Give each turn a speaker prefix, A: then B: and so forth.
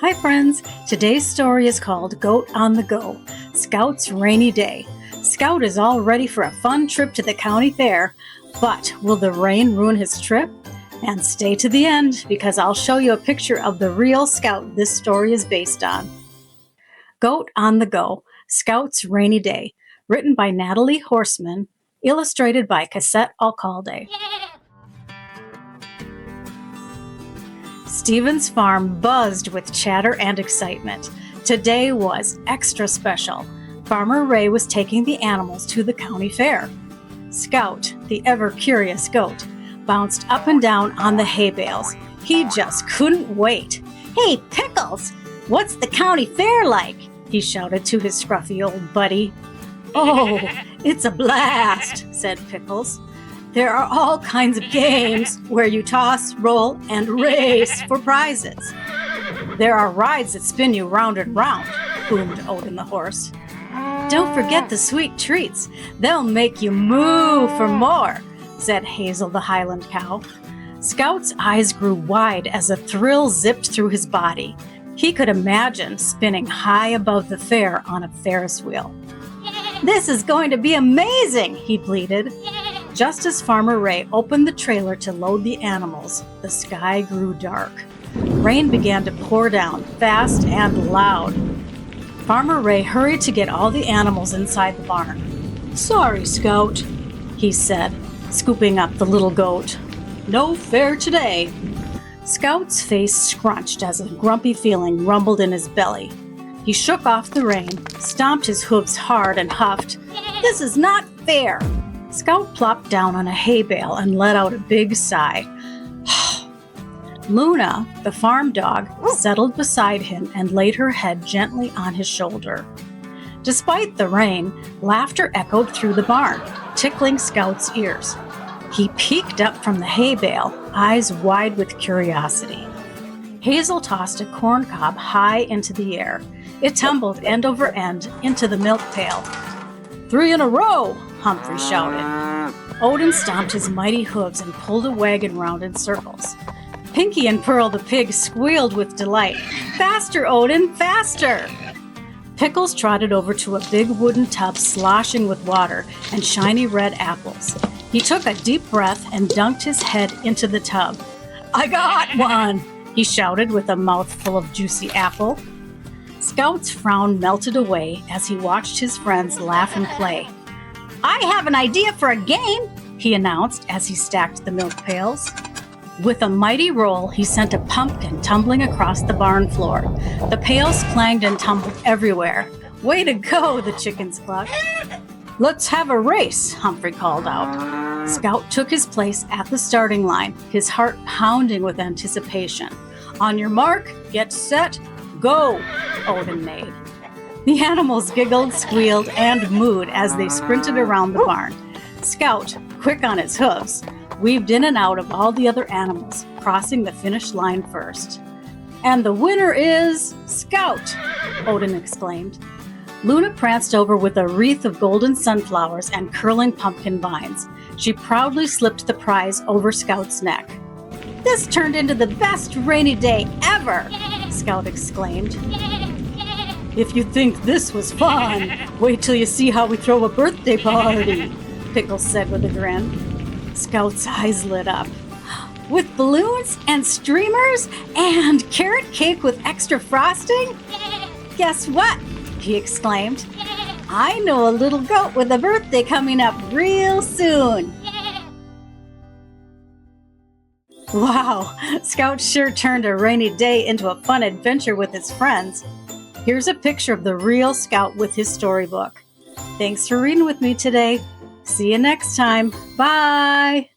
A: Hi friends, today's story is called Goat on the Go, Scout's Rainy Day. Scout is all ready for a fun trip to the county fair, but will the rain ruin his trip? And stay to the end because I'll show you a picture of the real Scout this story is based on. Goat on the Go, Scout's Rainy Day, written by Natalie Horseman, illustrated by Cosette Alcalde. Stephen's farm buzzed with chatter and excitement. Today was extra special. Farmer Ray was taking the animals to the county fair. Scout, the ever-curious goat, bounced up and down on the hay bales. He just couldn't wait. "Hey, Pickles, what's the county fair like?" he shouted to his scruffy old buddy. "Oh, it's a blast," said Pickles. "There are all kinds of games where you toss, roll, and race for prizes. There are rides that spin you round and round," boomed Odin the horse. "Don't forget the sweet treats. They'll make you moo for more," said Hazel the Highland cow. Scout's eyes grew wide as a thrill zipped through his body. He could imagine spinning high above the fair on a Ferris wheel. "This is going to be amazing," he bleated. Just as Farmer Ray opened the trailer to load the animals, the sky grew dark. Rain began to pour down, fast and loud. Farmer Ray hurried to get all the animals inside the barn. "Sorry, Scout," he said, scooping up the little goat. "No fair today." Scout's face scrunched as a grumpy feeling rumbled in his belly. He shook off the rain, stomped his hooves hard, and huffed, "This is not fair." Scout plopped down on a hay bale and let out a big sigh. Luna, the farm dog, settled beside him and laid her head gently on his shoulder. Despite the rain, laughter echoed through the barn, tickling Scout's ears. He peeked up from the hay bale, eyes wide with curiosity. Hazel tossed a corn cob high into the air. It tumbled end over end into the milk pail. "3 in a row!" Humphrey shouted. Odin stomped his mighty hooves and pulled a wagon round in circles. Pinky and Pearl the pig squealed with delight. "Faster, Odin, faster!" Pickles trotted over to a big wooden tub sloshing with water and shiny red apples. He took a deep breath and dunked his head into the tub. "I got one!" he shouted with a mouthful of juicy apple. Scout's frown melted away as he watched his friends laugh and play. "I have an idea for a game," he announced as he stacked the milk pails. With a mighty roll, he sent a pumpkin tumbling across the barn floor. The pails clanged and tumbled everywhere. "Way to go," the chickens clucked. "Let's have a race," Humphrey called out. Scout took his place at the starting line, his heart pounding with anticipation. "On your mark, get set, go," Odin neighed. The animals giggled, squealed, and mooed as they sprinted around the barn. Scout, quick on his hooves, weaved in and out of all the other animals, crossing the finish line first. "And the winner is Scout!" Odin exclaimed. Luna pranced over with a wreath of golden sunflowers and curling pumpkin vines. She proudly slipped the prize over Scout's neck. "This turned into the best rainy day ever!" Scout exclaimed. "If you think this was fun, wait till you see how we throw a birthday party," Pickles said with a grin. Scout's eyes lit up. "With balloons and streamers and carrot cake with extra frosting? Guess what?" he exclaimed. "I know a little goat with a birthday coming up real soon." Wow, Scout sure turned a rainy day into a fun adventure with his friends. Here's a picture of the real Scout with his storybook. Thanks for reading with me today. See you next time. Bye!